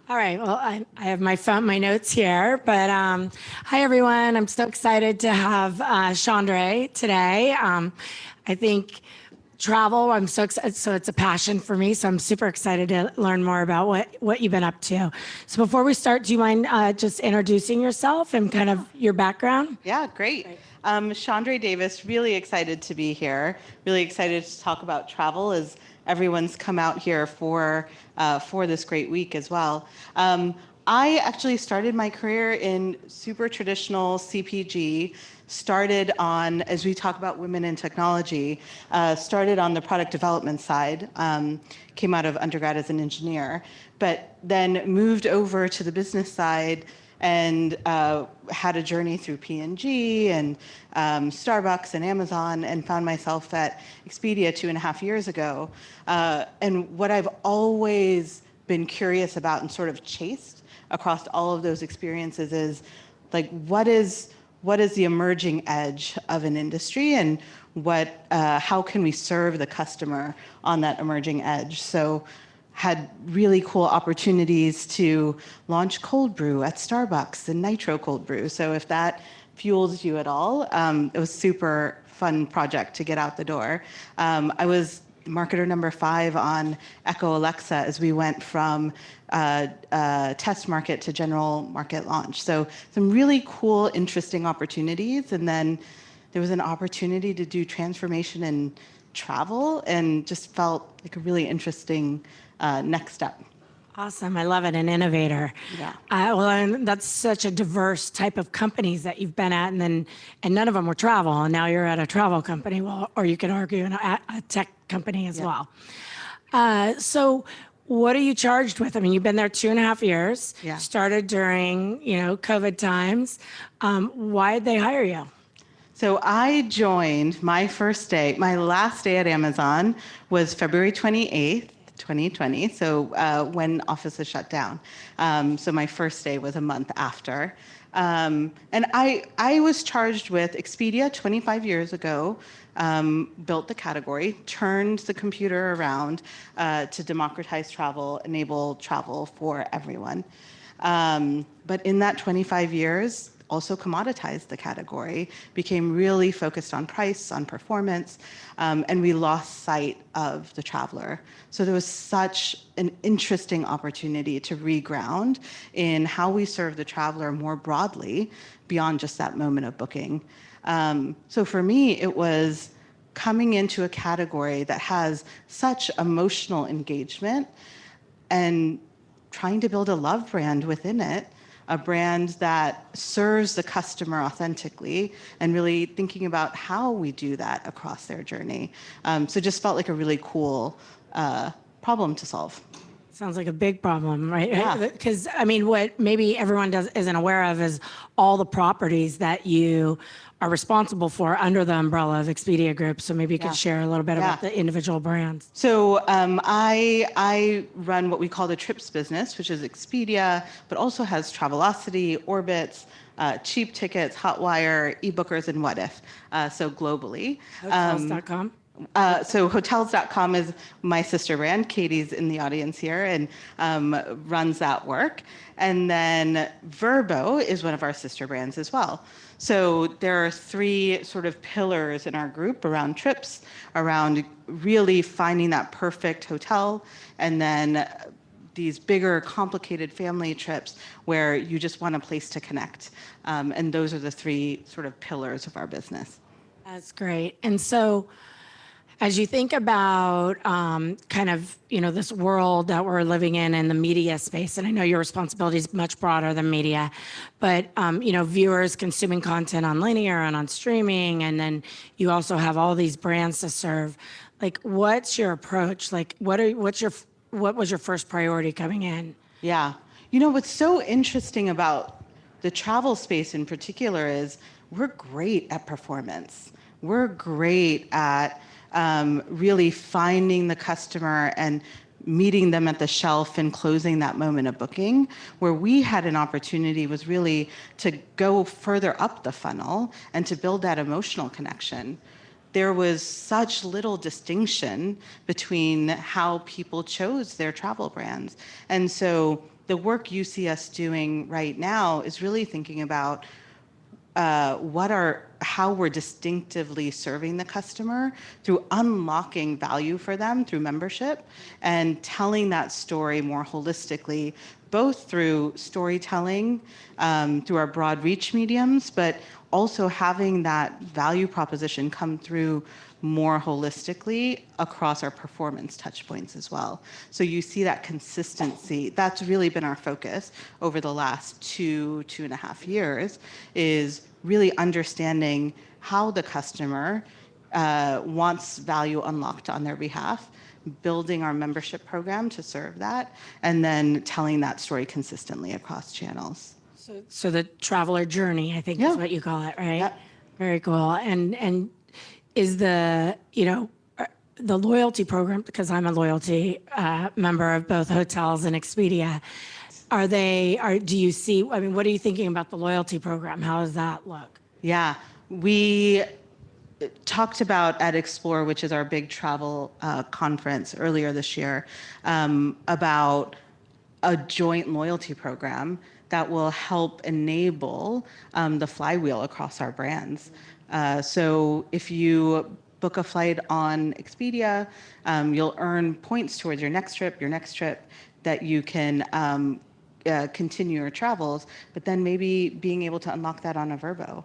All right. Well, I have my notes here, but hi everyone. I'm so excited to have Chandreyi today. I think travel. I'm so excited. So it's a passion for me. So I'm super excited to learn more about what you've been up to. So before we start, do you mind just introducing yourself and kind of your background? Yeah, great. Chandreyi Davis, really excited to be here. Really excited to talk about travel as everyone's come out here for this great week as well. I actually started my career in super traditional CPG. Started on, as we talk about women in technology, started on the product development side. Came out of undergrad as an engineer, but then moved over to the business side and had a journey through P&G and Starbucks and Amazon, and found myself at Expedia 2.5 years ago. And what I've always been curious about and sort of chased across all of those experiences is like, what is the emerging edge of an industry, and how can we serve the customer on that emerging edge? So had really cool opportunities to launch cold brew at Starbucks and nitro cold brew. So if that fuels you at all, it was super fun project to get out the door. I was marketer number 5 on Echo Alexa as we went from test market to general market launch. So some really cool, interesting opportunities. And then there was an opportunity to do transformation in travel, and just felt like a really interesting next step. Awesome. I love it. An innovator. Yeah. And that's such a diverse type of companies that you've been at, and none of them were travel, and now you're at a travel company, well, or you could argue a tech company as well. So what are you charged with? I mean, you've been there 2.5 years, Yeah. started during, COVID times. Why did they hire you? So I joined my last day at Amazon was February 28th, 2020. So when offices shut down. So my first day was a month after. And I was charged with Expedia 25 years ago, built the category, turned the computer around to democratize travel, enable travel for everyone. But in that 25 years, also commoditized the category, became really focused on price, on performance, and we lost sight of the traveler. So there was such an interesting opportunity to reground in how we serve the traveler more broadly beyond just that moment of booking. So for me, it was coming into a category that has such emotional engagement and trying to build a love brand within it, a brand that serves the customer authentically, and really thinking about how we do that across their journey. So just felt like a really cool problem to solve. Sounds like a big problem, right? Yeah. Because I mean, what maybe everyone isn't aware of is all the properties that you are responsible for under the umbrella of Expedia Group. So maybe you could share a little bit about the individual brands. So I run what we call the trips business, which is Expedia, but also has Travelocity, Orbitz, Cheap Tickets, Hotwire, eBookers, and What If. So globally. Hotels.com. So hotels.com is my sister brand. Katie's in the audience here and runs that work. And then Vrbo is one of our sister brands as well. So there are 3 sort of pillars in our group around trips, around really finding that perfect hotel, and then these bigger, complicated family trips where you just want a place to connect. And those are the 3 sort of pillars of our business. That's great. And so as you think about kind of, this world that we're living in the media space, and I know your responsibility is much broader than media, but, viewers consuming content on linear and on streaming, and then you also have all these brands to serve. Like, what's your approach? Like, what was your first priority coming in? Yeah. What's so interesting about the travel space in particular is we're great at performance. We're great at really finding the customer and meeting them at the shelf and closing that moment of booking. Where we had an opportunity was really to go further up the funnel and to build that emotional connection. there was such little distinction between how people chose their travel brands. And so the work you see us doing right now is really thinking about how we're distinctively serving the customer through unlocking value for them through membership and telling that story more holistically, both through storytelling, through our broad reach mediums, but also having that value proposition come through more holistically across our performance touch points as well. So you see that consistency. That's really been our focus over the last 2.5 years, is really understanding how the customer wants value unlocked on their behalf, building our membership program to serve that, and then telling that story consistently across channels. So the traveler journey, I think is what you call it, right? Yep. Very cool. And is the, the loyalty program, because I'm a loyalty member of both hotels and Expedia, do you see, I mean, what are you thinking about the loyalty program? How does that look? Yeah, we talked about at Explore, which is our big travel conference earlier this year, about a joint loyalty program that will help enable the flywheel across our brands. So if you book a flight on Expedia, you'll earn points towards your next trip that you can continue your travels, but then maybe being able to unlock that on a Vrbo.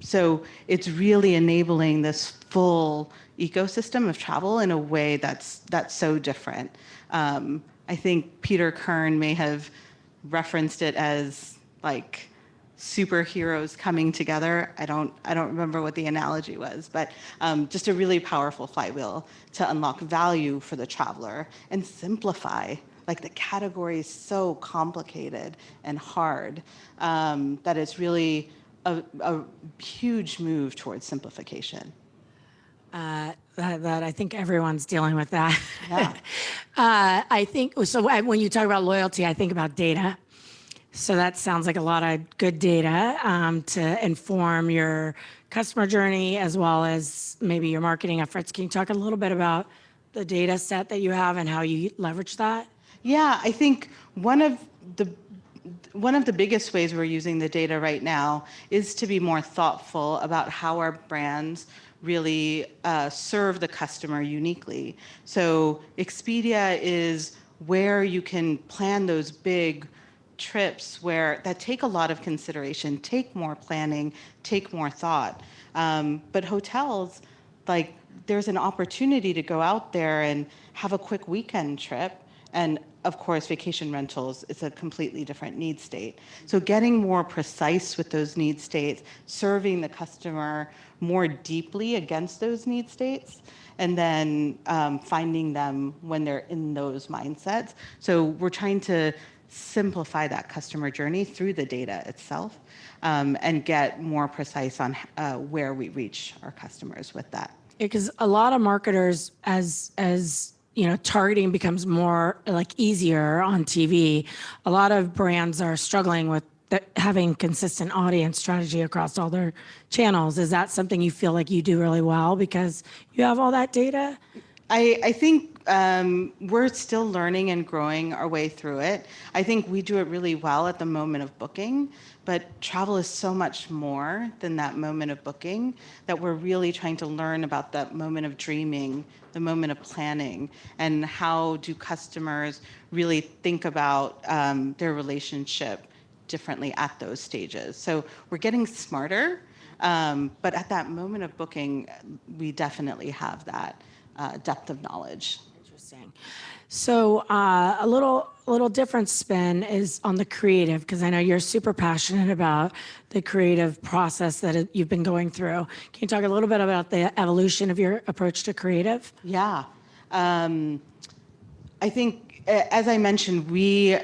So it's really enabling this full ecosystem of travel in a way that's so different. I think Peter Kern may have referenced it as like superheroes coming together. I don't remember what the analogy was, but just a really powerful flywheel to unlock value for the traveler and simplify. Like the category is so complicated and hard that it's really a huge move towards simplification. That I think everyone's dealing with that. Yeah. I think so. When you talk about loyalty, I think about data. So that sounds like a lot of good data to inform your customer journey as well as maybe your marketing efforts. Can you talk a little bit about the data set that you have and how you leverage that? Yeah, I think one of the biggest ways we're using the data right now is to be more thoughtful about how our brands really serve the customer uniquely. So Expedia is where you can plan those big trips that take a lot of consideration, take more planning, take more thought. But hotels, like there's an opportunity to go out there and have a quick weekend trip. And of course, vacation rentals is a completely different need state. So getting more precise with those need states, serving the customer more deeply against those need states, and then finding them when they're in those mindsets. So we're trying to simplify that customer journey through the data itself and get more precise on where we reach our customers with that. Because a lot of marketers, as targeting becomes more like easier on TV, a lot of brands are struggling with having consistent audience strategy across all their channels. Is that something you feel like you do really well because you have all that data? I think we're still learning and growing our way through it. I think we do it really well at the moment of booking, but travel is so much more than that moment of booking that we're really trying to learn about that moment of dreaming, the moment of planning, and how do customers really think about their relationship differently at those stages. So we're getting smarter, but at that moment of booking, we definitely have that depth of knowledge. Interesting. So a little different spin is on the creative, because I know you're super passionate about the creative process that you've been going through. Can you talk a little bit about the evolution of your approach to creative? Yeah. I think, as I mentioned, we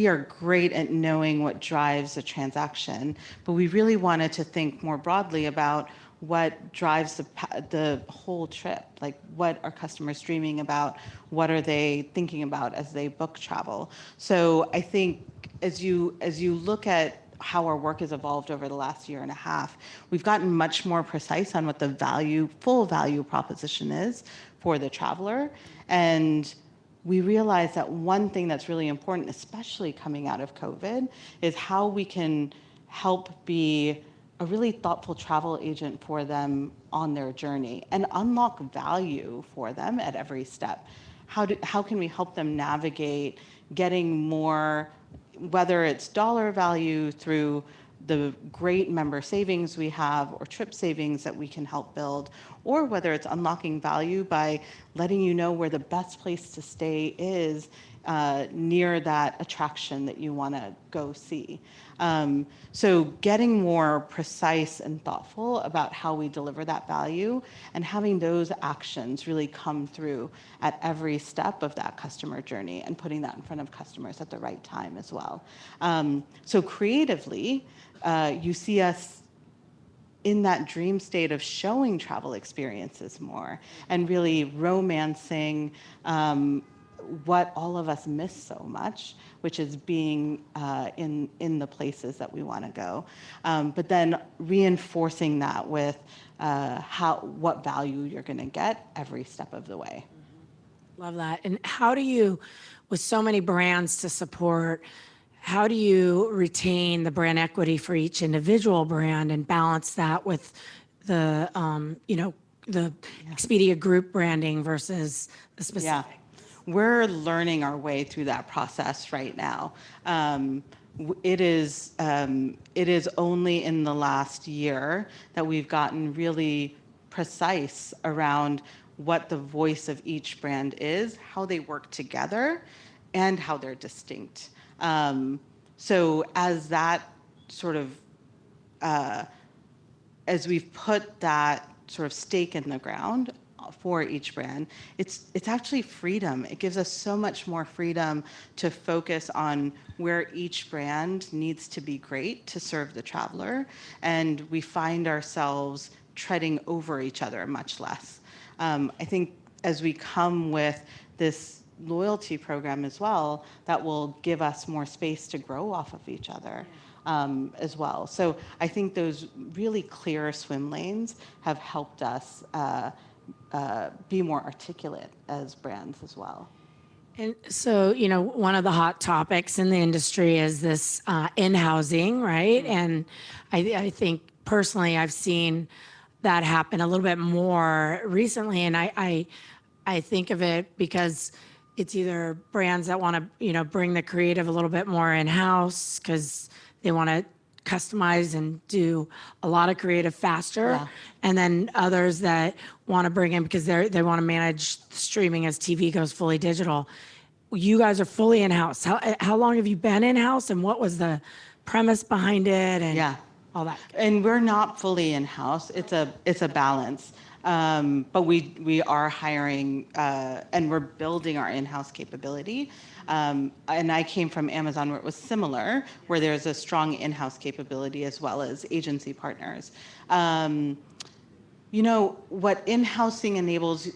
are great at knowing what drives a transaction, but we really wanted to think more broadly about what drives the whole trip. Like, what are customers dreaming about? What are they thinking about as they book travel? So I think as you look at how our work has evolved over the last year and a half. We've gotten much more precise on what the full value proposition is for the traveler. And we realize that one thing that's really important, especially coming out of COVID, is how we can help be a really thoughtful travel agent for them on their journey and unlock value for them at every step. How can we help them navigate getting more, whether it's dollar value through the great member savings we have or trip savings that we can help build, or whether it's unlocking value by letting you know where the best place to stay is near that attraction that you want to go see. So getting more precise and thoughtful about how we deliver that value and having those actions really come through at every step of that customer journey and putting that in front of customers at the right time as well. So creatively, you see us in that dream state of showing travel experiences more and really romancing what all of us miss so much, which is being in the places that we want to go. But then reinforcing that with what value you're going to get every step of the way. Love that. And how do you, with so many brands to support, how do you retain the brand equity for each individual brand and balance that with the, the Expedia group branding versus the specific? Yeah. We're learning our way through that process right now. It is only in the last year that we've gotten really precise around what the voice of each brand is, how they work together, and how they're distinct. So as that sort of, as we've put that sort of stake in the ground for each brand, it's actually freedom. It gives us so much more freedom to focus on where each brand needs to be great to serve the traveler, and we find ourselves treading over each other much less. I think as we come with this loyalty program as well, that will give us more space to grow off of each other. As well. So I think those really clear swim lanes have helped us be more articulate as brands as well. And so, one of the hot topics in the industry is this in-housing, right? And I think personally, I've seen that happen a little bit more recently. And I think of it because it's either brands that want to, bring the creative a little bit more in-house because they want to customize and do a lot of creative faster. Yeah. And then others that want to bring in because they want to manage streaming as TV goes fully digital. You guys are fully in-house. How long have you been in-house, and what was the premise behind it and all that? And we're not fully in-house. It's a balance. But we are hiring and we're building our in-house capability. And I came from Amazon where it was similar, where there's a strong in-house capability as well as agency partners. What in-housing enables,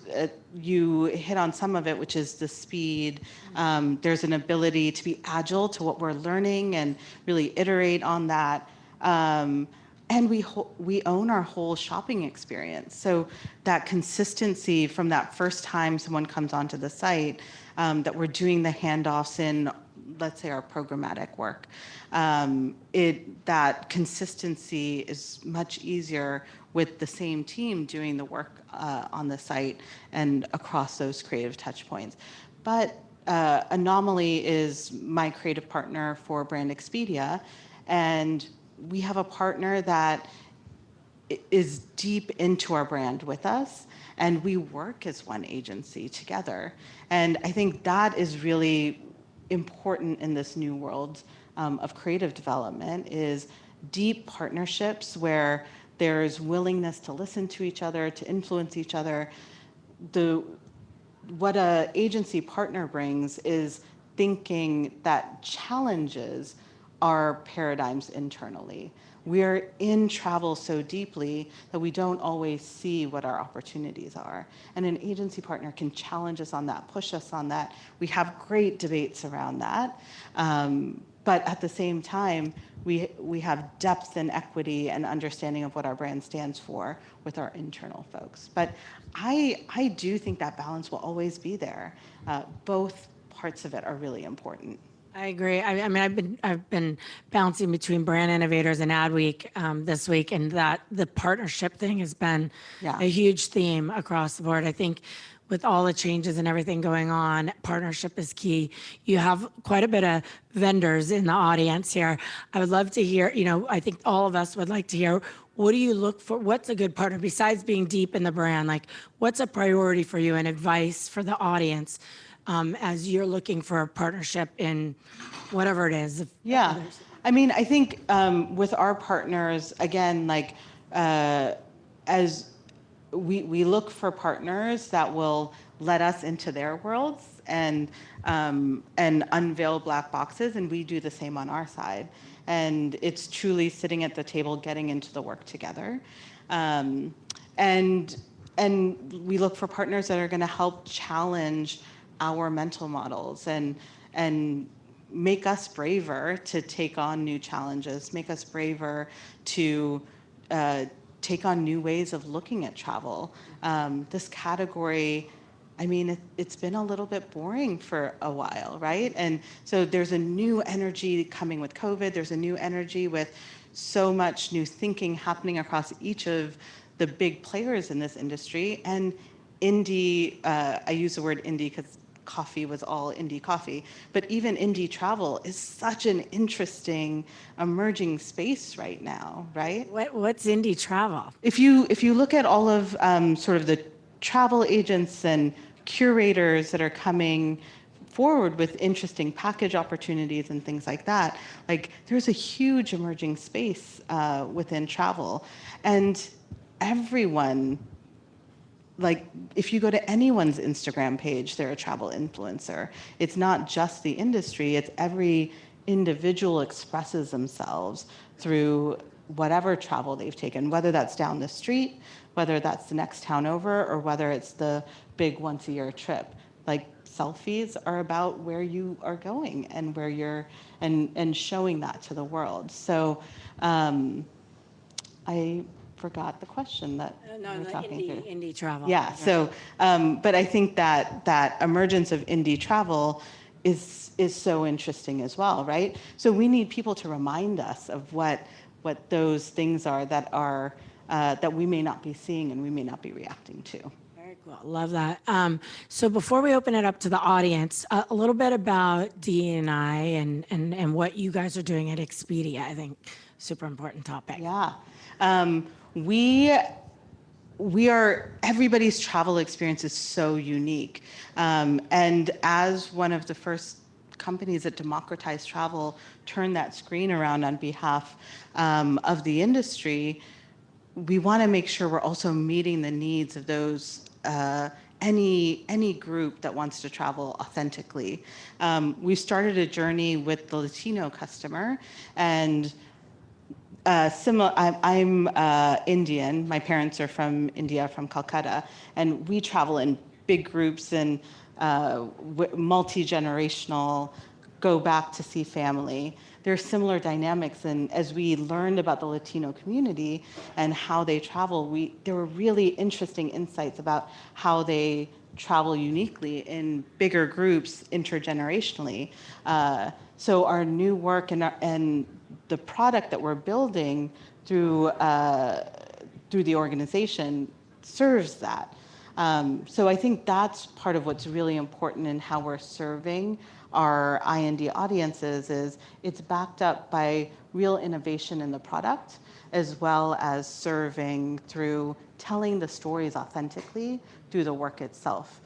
you hit on some of it, which is the speed. There's an ability to be agile to what we're learning and really iterate on that. And we own our whole shopping experience. So that consistency from that first time someone comes onto the site, that we're doing the handoffs in, let's say, our programmatic work. That consistency is much easier with the same team doing the work on the site and across those creative touch points. But Anomaly is my creative partner for Brand Expedia, and we have a partner that is deep into our brand with us, and we work as one agency together. And I think that is really important in this new world of creative development, is deep partnerships where there's willingness to listen to each other, to influence each other. What a agency partner brings is thinking that challenges our paradigms internally. We're in travel so deeply that we don't always see what our opportunities are. And an agency partner can challenge us on that, push us on that. We have great debates around that. but at the same time, we have depth and equity and understanding of what our brand stands for with our internal folks. But I do think that balance will always be there. Both parts of it are really important. I agree. I mean, I've been bouncing between Brand Innovators and Adweek this week, and that the partnership thing has been Yeah. a huge theme across the board. I think with all the changes and everything going on, partnership is key. You have quite a bit of vendors in the audience here. I would love to hear, I think all of us would like to hear, what do you look for? What's a good partner besides being deep in the brand? Like, what's a priority for you and advice for the audience as you're looking for a partnership in whatever it is? Yeah. I mean, I think with our partners, again, like as we look for partners that will let us into their worlds and unveil black boxes, and we do the same on our side. And it's truly sitting at the table, getting into the work together, and we look for partners that are going to help challenge our mental models and make us braver to take on new challenges, make us braver to take on new ways of looking at travel. This category, I mean, it's been a little bit boring for a while, right? And so there's a new energy coming with COVID. There's a new energy with so much new thinking happening across each of the big players in this industry. And indie, I use the word indie because coffee was all indie coffee, but even indie travel is such an interesting emerging space right now, right? What's indie travel? If you look at all of sort of the travel agents and curators that are coming forward with interesting package opportunities and things like that, like there's a huge emerging space within travel, and everyone, like if you go to anyone's Instagram page, they're a travel influencer. It's not just the industry, it's every individual expresses themselves through whatever travel they've taken, whether that's down the street, whether that's the next town over, or whether it's the big once a year trip. Like selfies are about where you are going and where you're and showing that to the world. So I forgot the question that No, we were the talking through. indie travel. Yeah. So, but I think that emergence of indie travel is so interesting as well, right? So we need people to remind us of what those things are that we may not be seeing and we may not be reacting to. Very cool. Love that. So before we open it up to the audience, a little bit about D&I and what you guys are doing at Expedia. I think super important topic. Yeah. We are, everybody's travel experience is so unique. And as one of the first companies that democratized travel, turned that screen around on behalf of the industry, we want to make sure we're also meeting the needs of those, any group that wants to travel authentically. We started a journey with the Latino customer, and I'm Indian. My parents are from India, from Calcutta, and we travel in big groups and multi-generational, go back to see family. There are similar dynamics, and as we learned about the Latino community and how they travel, there were really interesting insights about how they travel uniquely in bigger groups intergenerationally. So our new work and the product that we're building through the organization serves that. So I think that's part of what's really important in how we're serving our IND audiences is it's backed up by real innovation in the product, as well as serving through telling the stories authentically through the work itself.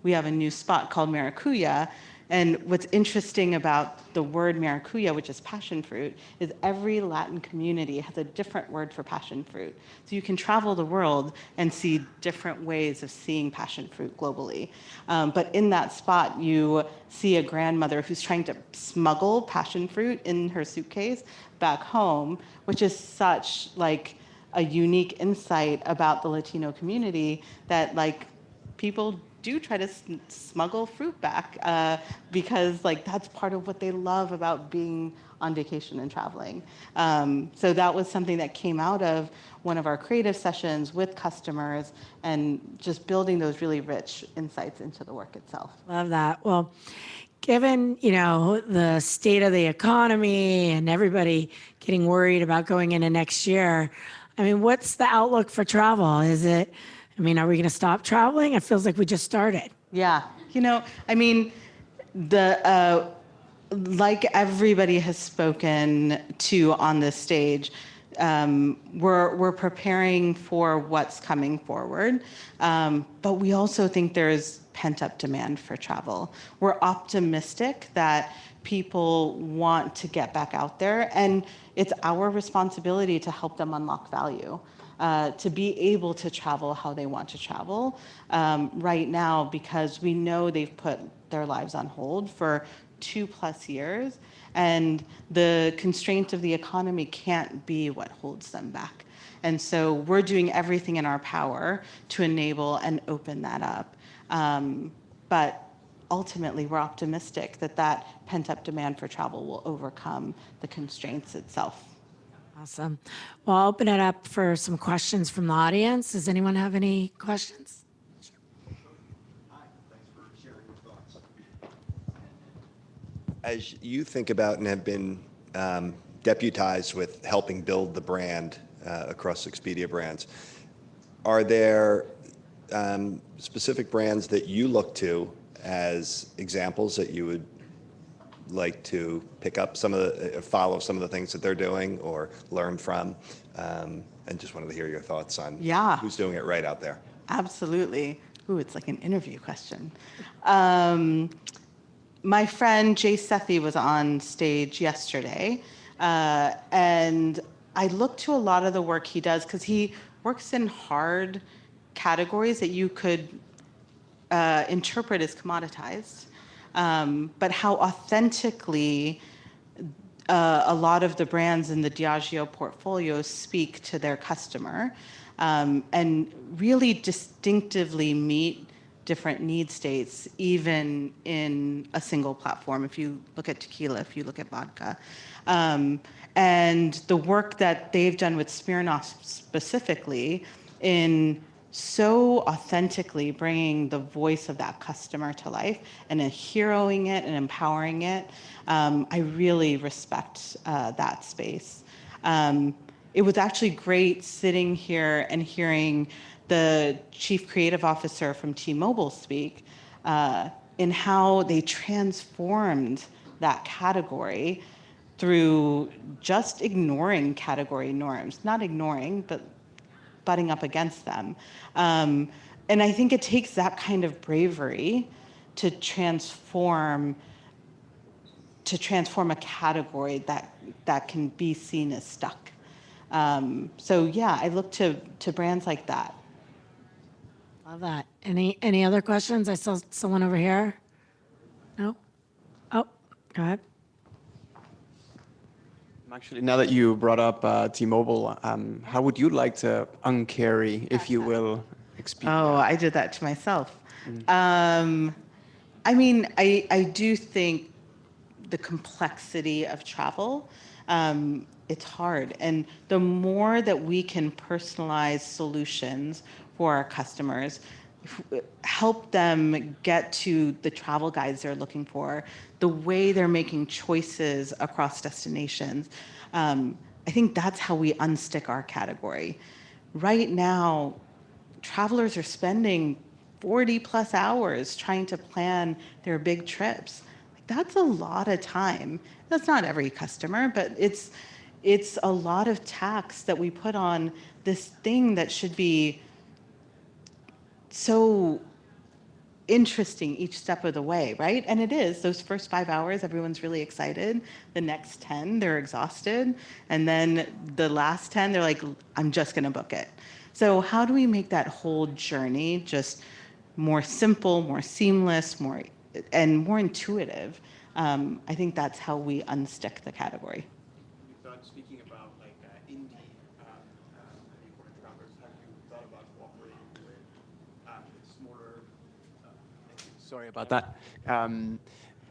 We have a new spot called Maracuya, and what's interesting about the word maracuya, which is passion fruit, is every Latin community has a different word for passion fruit. So you can travel the world and see different ways of seeing passion fruit globally. But in that spot, you see a grandmother who's trying to smuggle passion fruit in her suitcase back home, which is such like a unique insight about the Latino community that like people do try to smuggle fruit back because like that's part of what they love about being on vacation and traveling. So that was something that came out of one of our creative sessions with customers and just building those really rich insights into the work itself. Love that. Well, given, the state of the economy and everybody getting worried about going into next year, I mean, what's the outlook for travel? Are we going to stop traveling? It feels like we just started. Yeah, I mean, the like everybody has spoken to on this stage, we're preparing for what's coming forward, but we also think there's pent-up demand for travel. We're optimistic that people want to get back out there, and it's our responsibility to help them unlock value. To be able to travel how they want to travel right now, because we know they've put their lives on hold for 2+ years, and the constraint of the economy can't be what holds them back. And so we're doing everything in our power to enable and open that up. But ultimately, we're optimistic that that pent-up demand for travel will overcome the constraints itself. Awesome. Well, I'll open it up for some questions from the audience. Does anyone have any questions? Hi, thanks for sharing your thoughts. As you think about and have been deputized with helping build the brand across Expedia brands, are there specific brands that you look to as examples that you would like to pick up follow some of the things that they're doing or learn from? And just wanted to hear your thoughts on who's doing it right out there. Absolutely. Ooh, it's like an interview question. My friend Jay Sethi was on stage yesterday, and I look to a lot of the work he does because he works in hard categories that you could interpret as commoditized, but how authentically a lot of the brands in the Diageo portfolio speak to their customer and really distinctively meet different need states, even in a single platform. If you look at tequila, if you look at vodka. And the work that they've done with Smirnoff specifically in so authentically bringing the voice of that customer to life and heroing it and empowering it, I really respect that space. It was actually great sitting here and hearing the chief creative officer from T-Mobile speak in how they transformed that category through just ignoring category norms, not ignoring, but butting up against them. And I think it takes that kind of bravery to transform a category that can be seen as stuck. So yeah, I look to brands like that. Love that. Any other questions? I saw someone over here. No? Oh, go ahead. Actually, now that you brought up T-Mobile, how would you like to uncarry, if you will, Expedia? Oh, I did that to myself. I mean, I do think the complexity of travel, it's hard. And the more that we can personalize solutions for our customers, help them get to the travel guides they're looking for, the way they're making choices across destinations, I think that's how we unstick our category. Right now, travelers are spending 40+ hours trying to plan their big trips. That's a lot of time. That's not every customer, but it's a lot of tax that we put on this thing that should be so interesting each step of the way, right? And it is. Those first 5 hours, everyone's really excited. The next 10, they're exhausted. And then the last 10, they're like, I'm just going to book it. So how do we make that whole journey just more simple, more seamless, more intuitive? I think that's how we unstick the category. Speaking about like indie foreign travelers, have you thought about cooperating with smaller Sorry about that.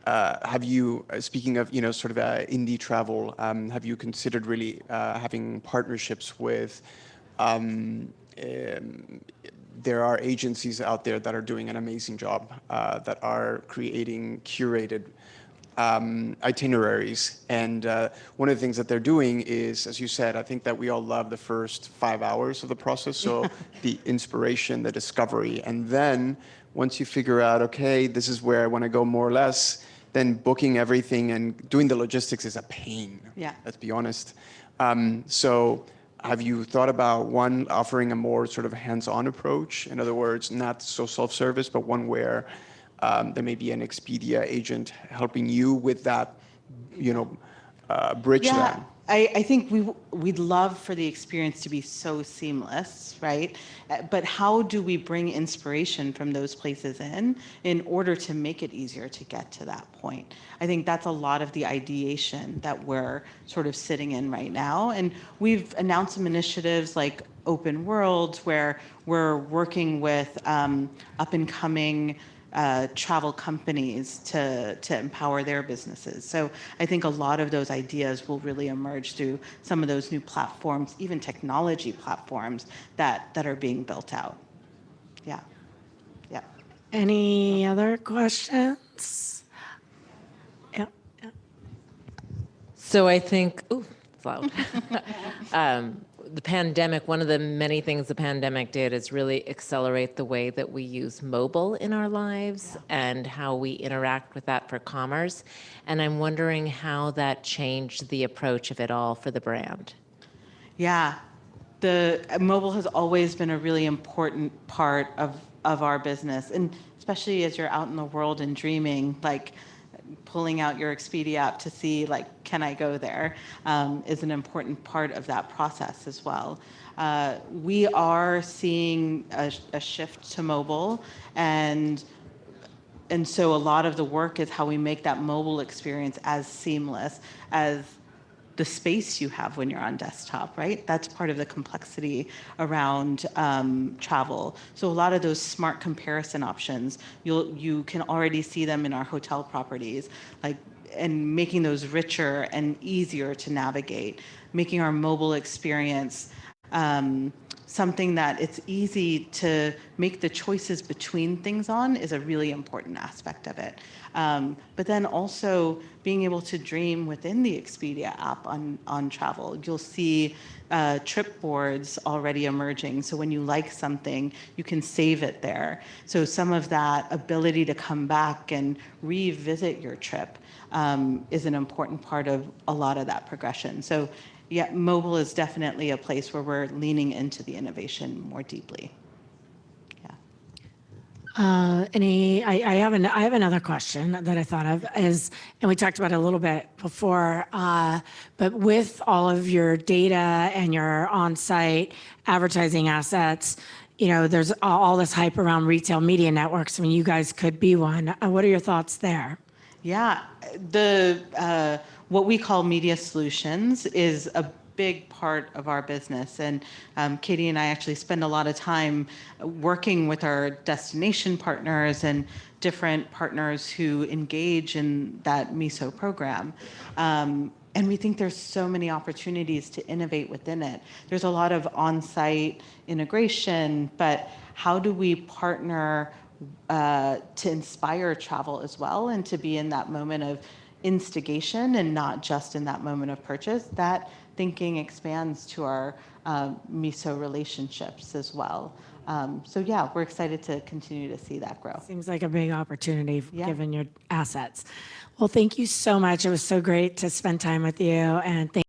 Have you, speaking of, sort of indie travel, have you considered really having partnerships with, there are agencies out there that are doing an amazing job, that are creating curated itineraries. And one of the things that they're doing is, as you said, I think that we all love the first 5 hours of the process. So the inspiration, the discovery, and then once you figure out, okay, this is where I want to go more or less, then booking everything and doing the logistics is a pain. Yeah. Let's be honest. So have you thought about one, offering a more sort of hands-on approach? In other words, not so self-service, but one where there may be an Expedia agent helping you with that, bridge Yeah, that. I think we'd love for the experience to be so seamless, right? But how do we bring inspiration from those places in order to make it easier to get to that point? I think that's a lot of the ideation that we're sort of sitting in right now. And we've announced some initiatives like Open World, where we're working with up and coming travel companies to empower their businesses. So I think a lot of those ideas will really emerge through some of those new platforms, even technology platforms that are being built out. Yeah. Yeah. Any other questions? Yeah. So I think, ooh, it's loud. The pandemic, one of the many things the pandemic did is really accelerate the way that we use mobile in our lives and how we interact with that for commerce. And I'm wondering how that changed the approach of it all for the brand. Yeah, the mobile has always been a really important part of our business, and especially as you're out in the world and dreaming, like pulling out your Expedia app to see, like, can I go there, is an important part of that process as well. We are seeing a shift to mobile, and so a lot of the work is how we make that mobile experience as seamless as the space you have when you're on desktop, right? That's part of the complexity around travel. So a lot of those smart comparison options, you can already see them in our hotel properties, like, and making those richer and easier to navigate, making our mobile experience something that it's easy to make the choices between things on is a really important aspect of it. But then also being able to dream within the Expedia app on travel. You'll see trip boards already emerging. So when you like something, you can save it there. So some of that ability to come back and revisit your trip is an important part of a lot of that progression. So yeah, mobile is definitely a place where we're leaning into the innovation more deeply. Yeah. I have another question that I thought of is, and we talked about it a little bit before, but with all of your data and your on-site advertising assets, there's all this hype around retail media networks. I mean, you guys could be one. What are your thoughts there? Yeah, what we call media solutions is a big part of our business. And Katie and I actually spend a lot of time working with our destination partners and different partners who engage in that MISO program. And we think there's so many opportunities to innovate within it. There's a lot of on-site integration, but how do we partner to inspire travel as well, and to be in that moment of instigation and not just in that moment of purchase? That thinking expands to our MISO relationships as well. So yeah, we're excited to continue to see that grow. Seems like a big opportunity Yeah. given your assets. Well, thank you so much. It was so great to spend time with you, and thank